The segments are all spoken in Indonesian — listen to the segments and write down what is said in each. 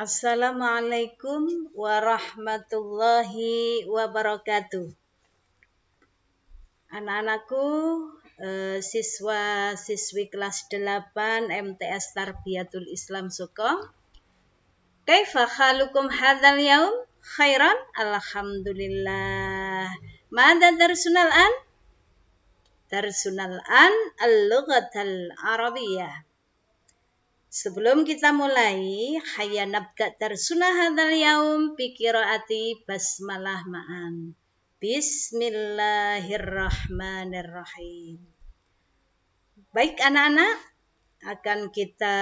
Assalamualaikum warahmatullahi wabarakatuh. Anak-anakku, siswa-siswi kelas 8 MTS Tarbiyatul Islam Sukom. Kaifa halukum hadzal yaum? Khairan? Alhamdulillah. Mada darsunal an? Darsunal an al-lughatal arabiyyah. Sebelum kita mulai, hayya nabda darsuna hadzal yaum bi qiraati basmalah ma'an. Bismillahirrahmanirrahim. Baik anak-anak, akan kita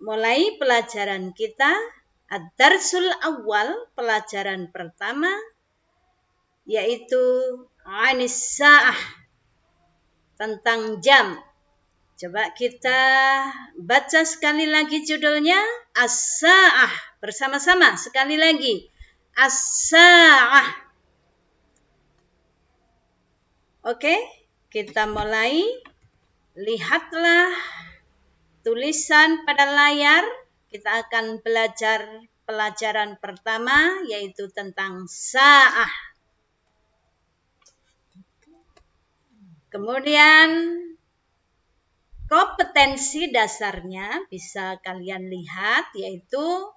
mulai pelajaran kita. Ad-darsul awal, pelajaran pertama, yaitu anis sa'ah, tentang jam. Coba kita baca sekali lagi judulnya, As-Sa'ah. Bersama-sama sekali lagi. As-Sa'ah. Oke, kita mulai. Lihatlah tulisan pada layar. Kita akan belajar pelajaran pertama, yaitu tentang Sa'ah. Kemudian kompetensi dasarnya bisa kalian lihat, yaitu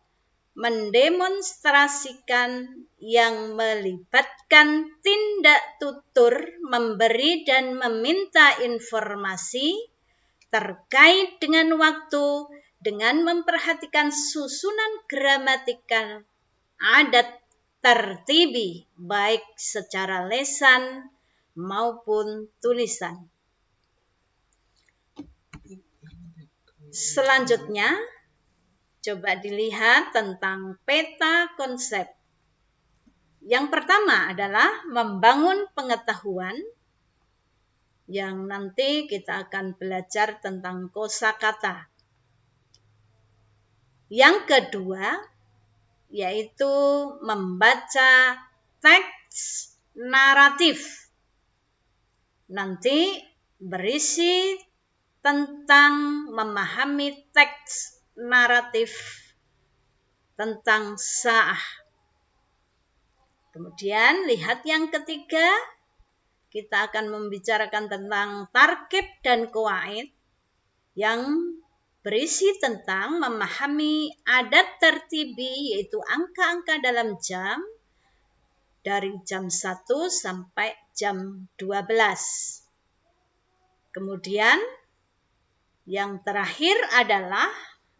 mendemonstrasikan yang melibatkan tindak tutur memberi dan meminta informasi terkait dengan waktu dengan memperhatikan susunan gramatikal adat tertibi baik secara lesan maupun tulisan. Selanjutnya, coba dilihat tentang peta konsep. Yang pertama adalah membangun pengetahuan, yang nanti kita akan belajar tentang kosakata. Yang kedua, yaitu membaca teks naratif. Nanti berisi tentang memahami teks naratif tentang sa'ah. Kemudian lihat yang ketiga, kita akan membicarakan tentang tarkib dan qawaid yang berisi tentang memahami adat tertibi, yaitu angka-angka dalam jam dari jam 1 sampai jam 12. Kemudian yang terakhir adalah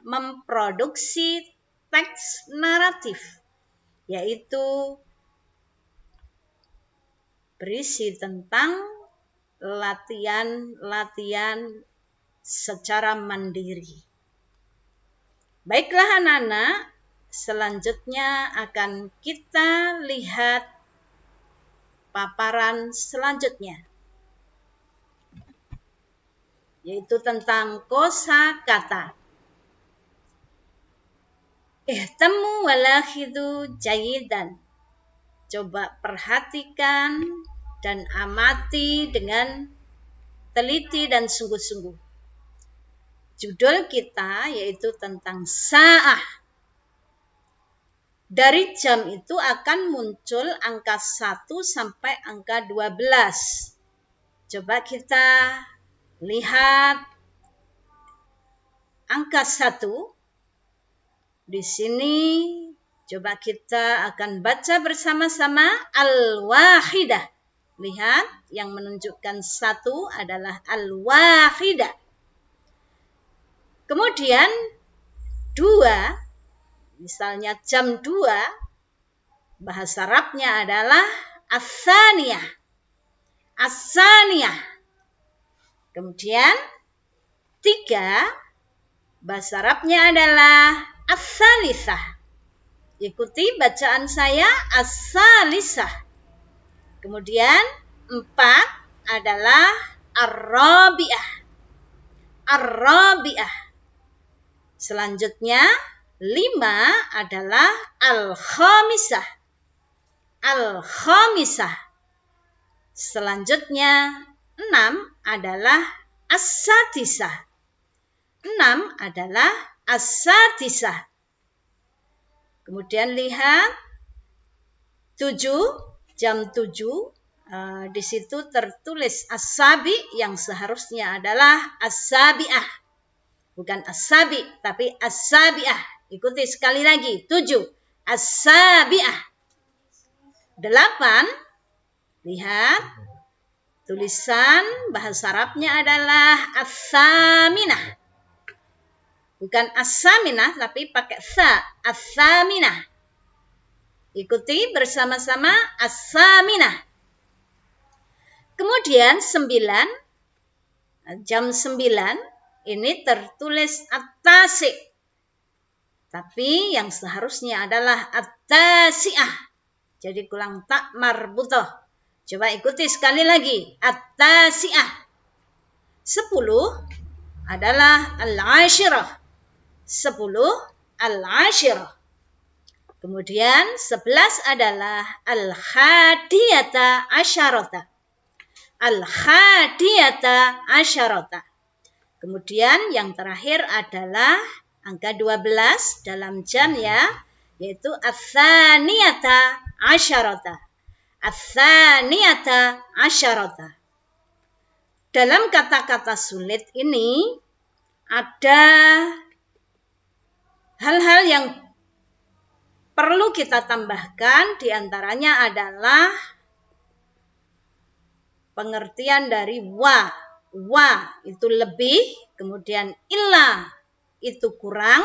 memproduksi teks naratif, yaitu berisi tentang latihan-latihan secara mandiri. Baiklah anak-anak, selanjutnya akan kita lihat paparan selanjutnya, yaitu tentang kosakata. Ihtamu walakhidhu jayidan. Coba perhatikan dan amati dengan teliti dan sungguh-sungguh. Judul kita yaitu tentang sa'ah. Dari jam itu akan muncul angka 1 sampai angka 12. Coba kita lihat angka 1. Di sini coba kita akan baca bersama-sama al-wahidah. Lihat, yang menunjukkan 1 adalah al-wahidah. Kemudian 2, misalnya jam 2, bahasa Arabnya adalah as-saniyah. As-saniyah. Kemudian 3, bahasa Arabnya adalah as-salisah. Ikuti bacaan saya, as-salisah. Kemudian 4 adalah ar-rabi'ah. Ar-rabi'ah. Selanjutnya 5 adalah al-khamisah. Al-khamisah. Selanjutnya 6 adalah as-sadisah. 6 adalah as-sadisah. Kemudian lihat 7, jam 7. Di situ tertulis as-sabi yang seharusnya adalah as-sabi'ah. Bukan as-sabi, tapi as-sabi'ah. Ikuti sekali lagi. 7, as-sabi'ah. 8, lihat. Tulisan bahasa Arabnya adalah as-saminah. Bukan as-saminah, tapi pakai sa. As-saminah. Ikuti bersama-sama as-saminah. Kemudian 9, jam 9, ini tertulis at-tasi. Tapi yang seharusnya adalah at-tasi'ah. Jadi kurang tak marbutoh. Coba ikuti sekali lagi. At-tasi'ah. 10 adalah al-ashirah. 10 al-ashirah. Kemudian 11 adalah al-khadiyata asyarata. Al-khadiyata asyarata. Kemudian yang terakhir adalah angka 12 dalam jam ya, yaitu ats-tsaniyata asyarata. Ats-tsaniyata asyarata. Dalam kata-kata sulit ini ada hal-hal yang perlu kita tambahkan, diantaranya adalah pengertian dari wa. Wa itu lebih, kemudian illa itu kurang,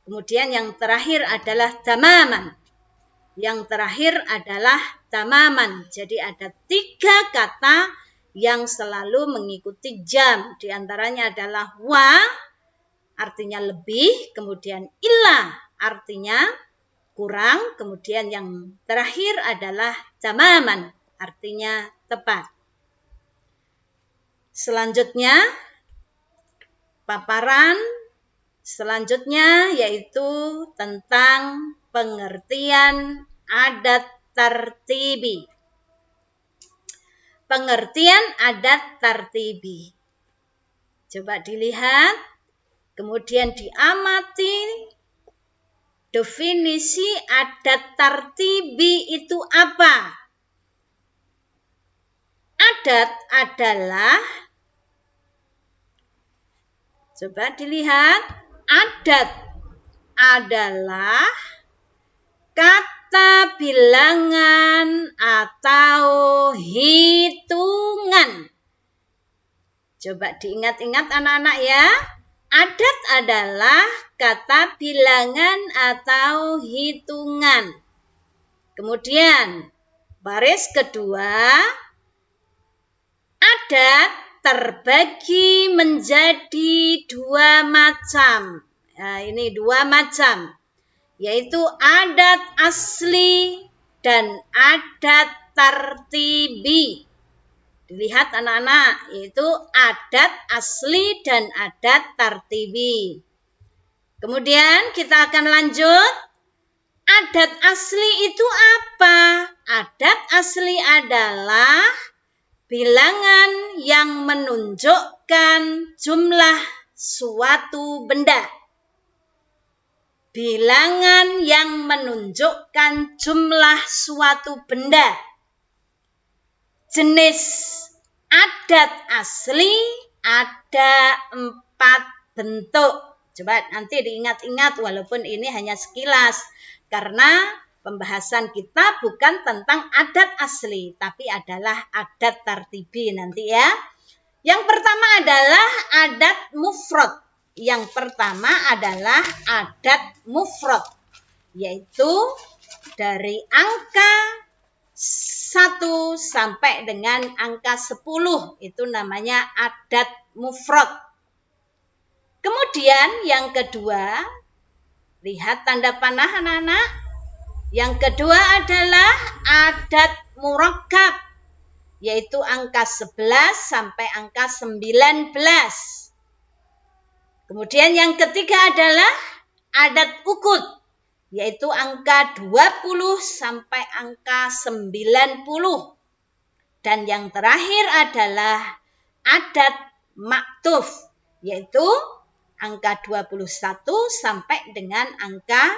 kemudian yang terakhir adalah tamaman. Yang terakhir adalah tamaman. Jadi ada 3 kata yang selalu mengikuti jam. Diantaranya adalah wa, artinya lebih, kemudian illa, artinya kurang, kemudian yang terakhir adalah tamaman, artinya tepat. Selanjutnya, paparan selanjutnya yaitu tentang pengertian adat tartibi. Pengertian adat tartibi. Coba dilihat, kemudian diamati definisi adat tartibi itu apa? Adat adalah, coba dilihat, adat adalah kata bilangan atau hitungan. Coba diingat-ingat anak-anak ya. Adat adalah kata bilangan atau hitungan. Kemudian baris kedua, adat terbagi menjadi 2 macam. Nah, ini 2 macam, yaitu adat asli dan adat tartibi. Dilihat anak-anak, yaitu adat asli dan adat tartibi. Kemudian kita akan lanjut. Adat asli itu apa? Adat asli adalah bilangan yang menunjukkan jumlah suatu benda. Bilangan yang menunjukkan jumlah suatu benda. Jenis adat asli ada 4 bentuk. Coba nanti diingat-ingat walaupun ini hanya sekilas. Karena pembahasan kita bukan tentang adat asli, tapi adalah adat tartibi nanti ya. Yang pertama adalah adat mufrad. Yang pertama adalah adat mufrad, yaitu dari angka 1 sampai dengan angka 10. Itu namanya adat mufrad. Kemudian yang kedua, lihat tanda panah anak-anak. Yang kedua adalah adat murakkab, yaitu angka 11 sampai angka 19. Kemudian yang ketiga adalah adat ukut, yaitu angka 20 sampai angka 90. Dan yang terakhir adalah adat maktuf, yaitu angka 21 sampai dengan angka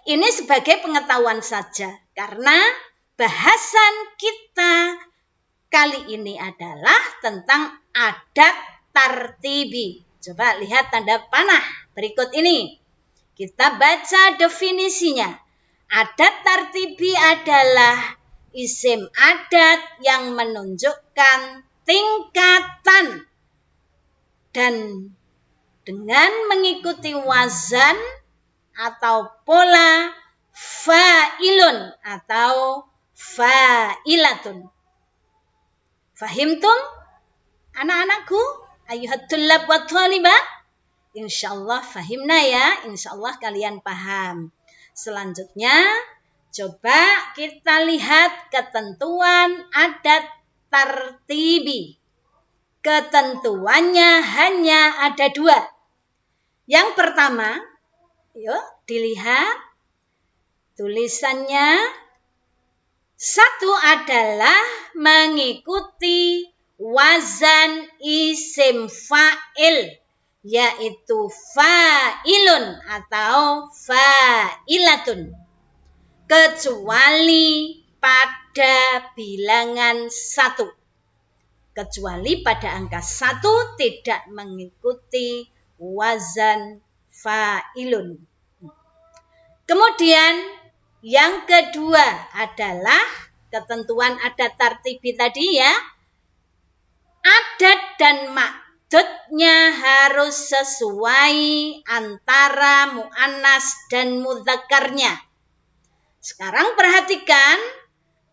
Ini sebagai pengetahuan saja, karena bahasan kita kali ini adalah tentang adat tartibi. Coba lihat tanda panah berikut ini. Kita baca definisinya. Adat tartibi adalah isim adat yang menunjukkan tingkatan dan dengan mengikuti wazan atau pola fa'ilun atau fa'ilatun. Fahimtum anak-anakku? Ayuhat tullab wa thalibat? Insyaallah fahimna ya, insyaallah kalian paham. Selanjutnya, coba kita lihat ketentuan adat tartibi. Ketentuannya hanya ada 2. Yang pertama, yuk dilihat tulisannya. 1 adalah mengikuti wazan isim fa'il, yaitu fa'ilun atau fa'ilatun, kecuali pada bilangan 1. Kecuali pada angka 1 tidak mengikuti wazan fa'ilun. Kemudian yang kedua adalah ketentuan adat tartibi tadi ya. Adat dan maksudnya harus sesuai antara mu'annas dan mudzakarnya. Sekarang perhatikan,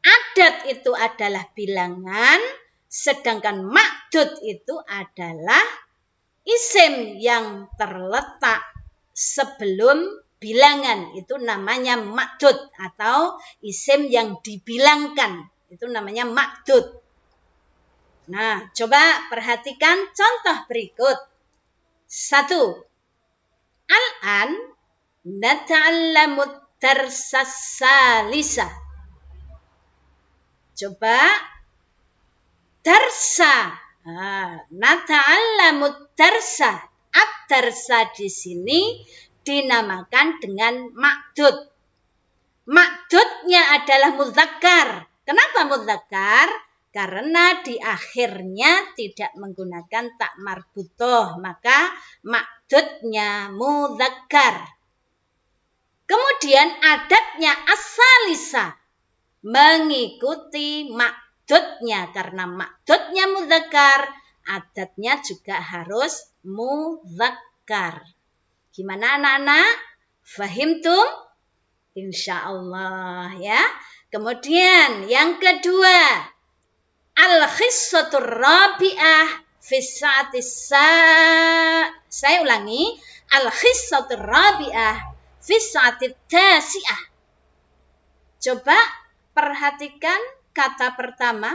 adat itu adalah bilangan, sedangkan maksud itu adalah isim yang terletak sebelum bilangan, itu namanya maksud, atau isim yang dibilangkan, itu namanya maksud. Nah, coba perhatikan contoh berikut. 1. Al-an nata'allamu darsas salisa. Coba darsa. Nata'allamu darsa. Ad-darsa di sini dinamakan dengan maksud. Maksudnya adalah mudzakkar. Kenapa mudzakkar? Karena di akhirnya tidak menggunakan tak marbutoh, maka maksudnya mudzakkar. Kemudian adatnya as-salisa, mengikuti maksudnya, karena maksudnya mudzakkar, adatnya juga harus mudzakkar. Gimana anak-anak? Fahimtum? Insyaallah ya. Kemudian yang kedua, al-khissatur rabi'ah fi sa'ati saya ulangi, al-khissatur rabi'ah fi sa'ati tasi'ah. Coba perhatikan kata pertama,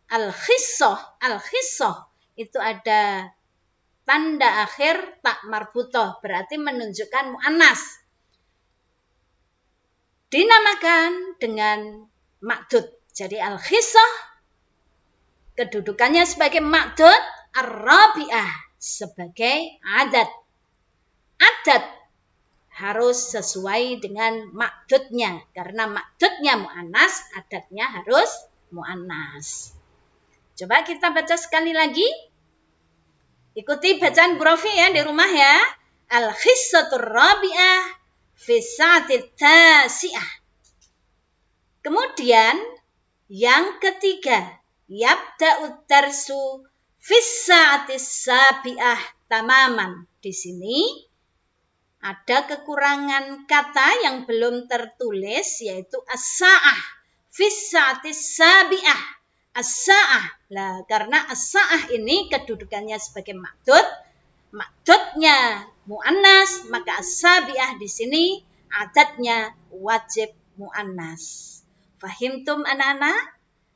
al-khissah. Al-khissah itu ada tanda akhir tak marbutoh, berarti menunjukkan mu'annas. Dinamakan dengan maksud. Jadi al-khissah kedudukannya sebagai maksud, ar-rabi'ah sebagai adat. Adat harus sesuai dengan maksudnya, karena maksudnya mu'annas, adatnya harus mu'annas. Coba kita baca sekali lagi. Ikuti bacaan Bu Rofi ya di rumah ya. Al-khissatur rabi'ah fi sa'ati tasi'ah. Kemudian yang ketiga, yabda'ud darsu fi sa'ati sabi'ah tamaman. Di sini ada kekurangan kata yang belum tertulis, yaitu as-sa'ah fi sa'ati sabi'ah. As-sa'ah. Lah, karena as-sa'ah ini kedudukannya sebagai maksud, maksudnya mu'annas, maka as-sabi'ah di sini adatnya wajib mu'annas. Fahimtum anak-anak?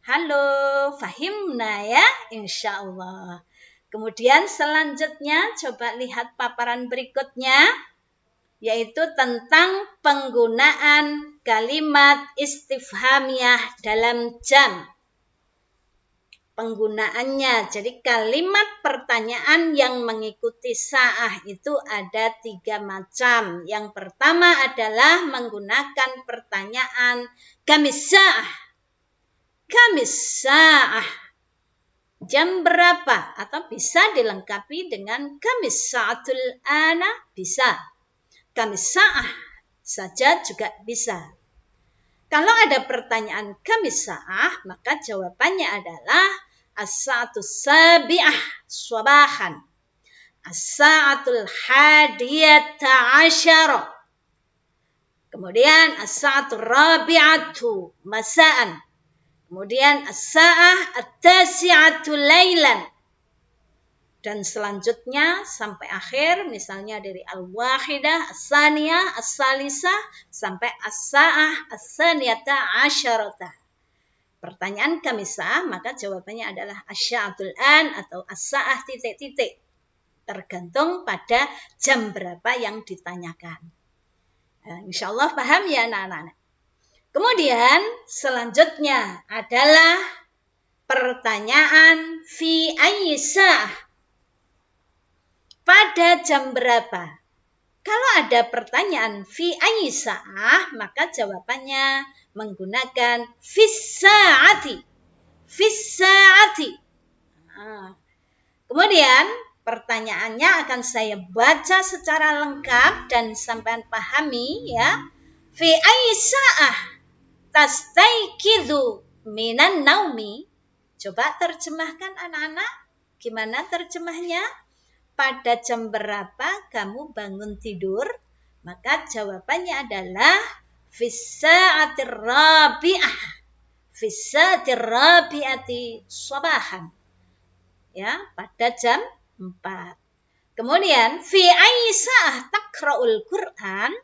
Halo, fahimna ya? Insyaallah. Kemudian selanjutnya coba lihat paparan berikutnya, yaitu tentang penggunaan kalimat istifhamiyah dalam jam. penggunaannya. Jadi kalimat pertanyaan yang mengikuti sa'ah itu ada 3 macam. Yang pertama adalah menggunakan pertanyaan kamis sa'ah. Kamis sa'ah. Jam berapa? Atau bisa dilengkapi dengan kamis sa'atul ana, bisa. Kamis sa'ah saja juga bisa. Kalau ada pertanyaan kamis sa'ah, maka jawabannya adalah as-sa'atus sabi'ah sabahan, as-sa'atul hadiyata asyara, kemudian as-sa'atul rabi'atu masa'an, kemudian as-sa'ah at-tasi'atu lailan, dan selanjutnya sampai akhir, misalnya dari al-wahidah, as-saniyah, as-salisah, sampai as-sa'ah, as-saniyata asyarata. Pertanyaan kamisah, maka jawabannya adalah asya'atul an atau as-sa'ah titik-titik. Tergantung pada jam berapa yang ditanyakan. Insya Allah paham ya anak-anak. Kemudian selanjutnya adalah pertanyaan fi ayyi sa'ah. Pada jam berapa? Kalau ada pertanyaan fi ayyi sa'ah, maka jawabannya menggunakan fis sa'ati. Fis sa'ati. Kemudian pertanyaannya akan saya baca secara lengkap dan sampai pahami ya. Fi ayyi sa'ah tastaiqidhu minan naumi. Coba terjemahkan anak-anak. Gimana terjemahnya? Pada jam berapa kamu bangun tidur? Maka jawabannya adalah fis sa'atir rabi'ah. Fis sa'atir rabi'ati sabahan. Ya, pada jam 4. Kemudian fi ayyi sa'ah taqra'ul Qur'an?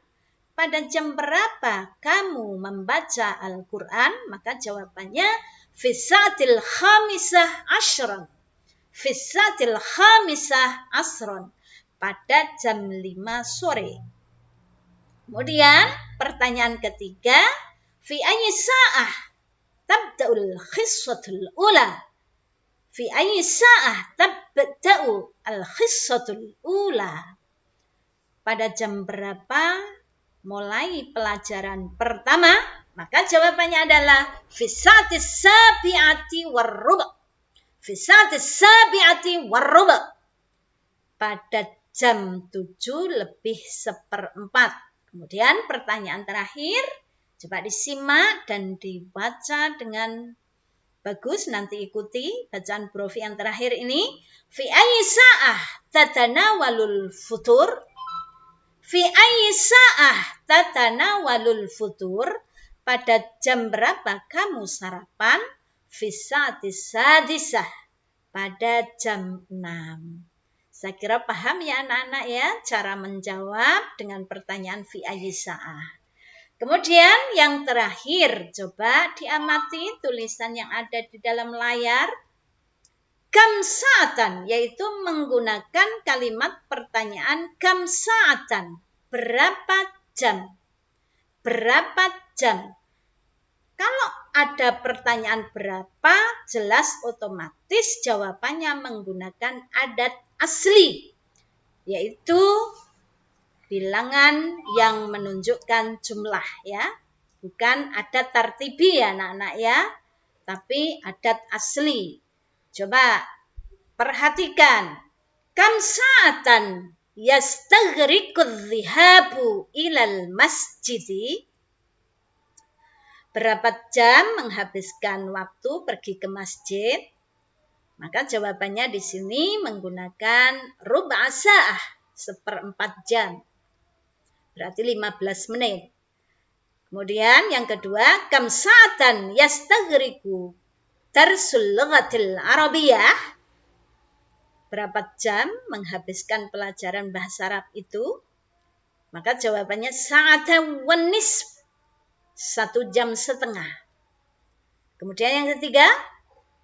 Pada jam berapa kamu membaca Al-Qur'an? Maka jawabannya fis sa'atil khamisah asyran. Fisatil khamisah asron, pada jam 5 sore. Kemudian pertanyaan ketiga, fi ayyi sa'ah tabda'ul khissatul ula. Fi ayyi sa'ah tabda'u al khissatul ula. Pada jam berapa mulai pelajaran pertama? Maka jawabannya adalah fisatis sabi'ati warruba'. Fisatis sabi'ati warruba, pada jam 7:04. Kemudian pertanyaan terakhir, coba disimak dan dibaca dengan bagus, nanti ikuti bacaan Profi yang terakhir ini. Fi ayyi sa'ah tatanawalul futur? Fi ayyi sa'ah tatanawalul futur? Pada jam berapa kamu sarapan? Fisatis sadisah, pada jam 6. Saya kira paham ya anak-anak ya cara menjawab dengan pertanyaan fi ayyi sa'ah. Kemudian yang terakhir, coba diamati tulisan yang ada di dalam layar. Kam sa'atan, yaitu menggunakan kalimat pertanyaan kam sa'atan. Berapa jam? Berapa jam? Kalau ada pertanyaan berapa, jelas otomatis jawabannya menggunakan adat asli, yaitu bilangan yang menunjukkan jumlah ya. Bukan adat tartibi ya anak-anak ya, tapi adat asli. Coba perhatikan. Kam sa'atan yastaghriqudz dhihabu ilal masjidi? Berapa jam menghabiskan waktu pergi ke masjid? Maka jawabannya di sini menggunakan rub'a sa'ah, 1/4 jam. Berarti 15 menit. Kemudian yang kedua, kam sa'atan yastaghriqu darsul lughatil arabiyyah? Berapa jam menghabiskan pelajaran bahasa Arab itu? Maka jawabannya sa'atan wan nisf, 1,5 jam. Kemudian yang ketiga,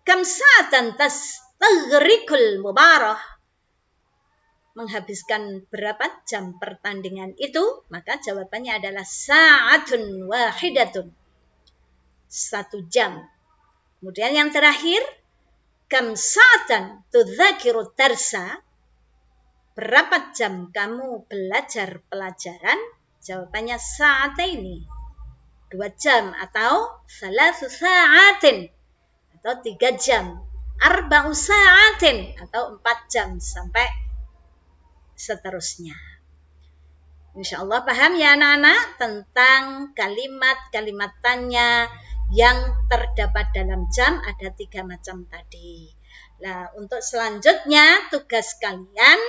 kam sa'atan tastaghriqul mubarah? Menghabiskan berapa jam pertandingan itu? Maka jawabannya adalah sa'atun wahidatun, 1 jam. Kemudian yang terakhir, kam sa'atan tudzakiru darsa? Berapa jam kamu belajar pelajaran? Jawabannya sa'ataini, 2 jam, atau 3 sa'atin, atau 3 jam, 4 sa'atin, atau 4 jam, sampai seterusnya. Insya Allah paham ya anak-anak tentang kalimat-kalimat tanya yang terdapat dalam jam, ada 3 macam tadi. Nah, untuk selanjutnya tugas kalian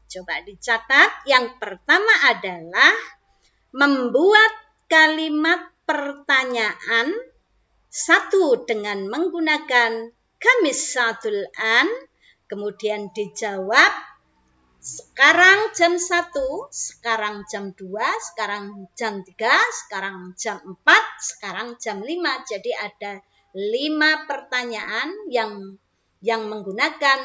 coba dicatat. Yang pertama adalah membuat kalimat pertanyaan satu dengan menggunakan kamisatul an, kemudian dijawab sekarang jam 1, sekarang jam 2, sekarang jam 3, sekarang jam 4, sekarang jam 5. Jadi ada 5 pertanyaan yang menggunakan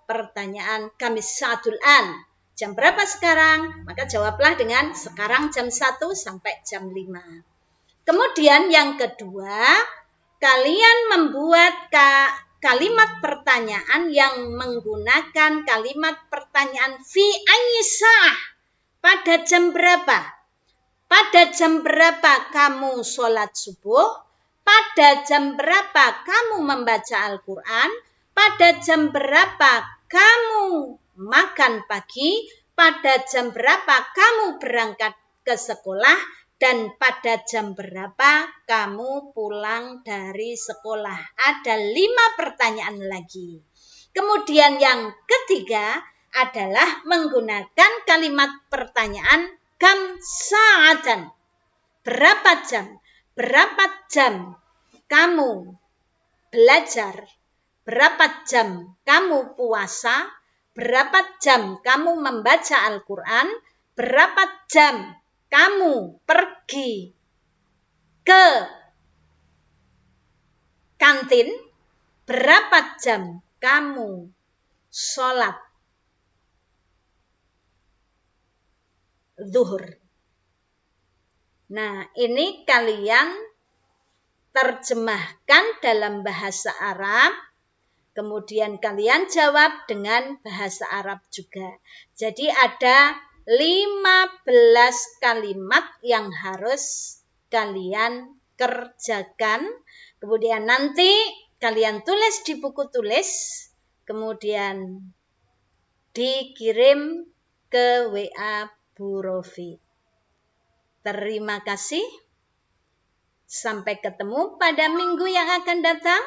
pertanyaan kamisatul an. Jam berapa sekarang? Maka jawablah dengan sekarang jam 1 sampai jam 5. Kemudian yang kedua, kalian membuat kalimat pertanyaan yang menggunakan kalimat pertanyaan fi ayyi sa'ah. Pada jam berapa? Pada jam berapa kamu sholat subuh? Pada jam berapa kamu membaca Al-Quran? Pada jam berapa kamu makan pagi? Pada jam berapa kamu berangkat ke sekolah? Dan pada jam berapa kamu pulang dari sekolah? Ada 5 pertanyaan lagi. Kemudian yang ketiga adalah menggunakan kalimat pertanyaan kam sa'atan. Berapa jam? Berapa jam kamu belajar? Berapa jam kamu puasa? Berapa jam kamu membaca Al-Quran? Berapa jam kamu pergi ke kantin? Berapa jam kamu sholat zuhur? Nah, ini kalian terjemahkan dalam bahasa Arab, kemudian kalian jawab dengan bahasa Arab juga. Jadi ada 15 kalimat yang harus kalian kerjakan. Kemudian nanti kalian tulis di buku tulis, kemudian dikirim ke WA Bu Rofi. Terima kasih. Sampai ketemu pada minggu yang akan datang.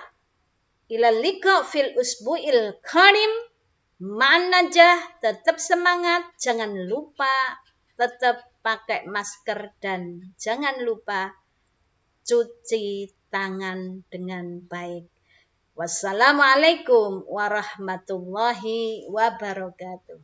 Ilal liqa fil usbu'il qadim. Ma'an najah, tetap semangat, jangan lupa tetap pakai masker dan jangan lupa cuci tangan dengan baik. Wassalamualaikum warahmatullahi wabarakatuh.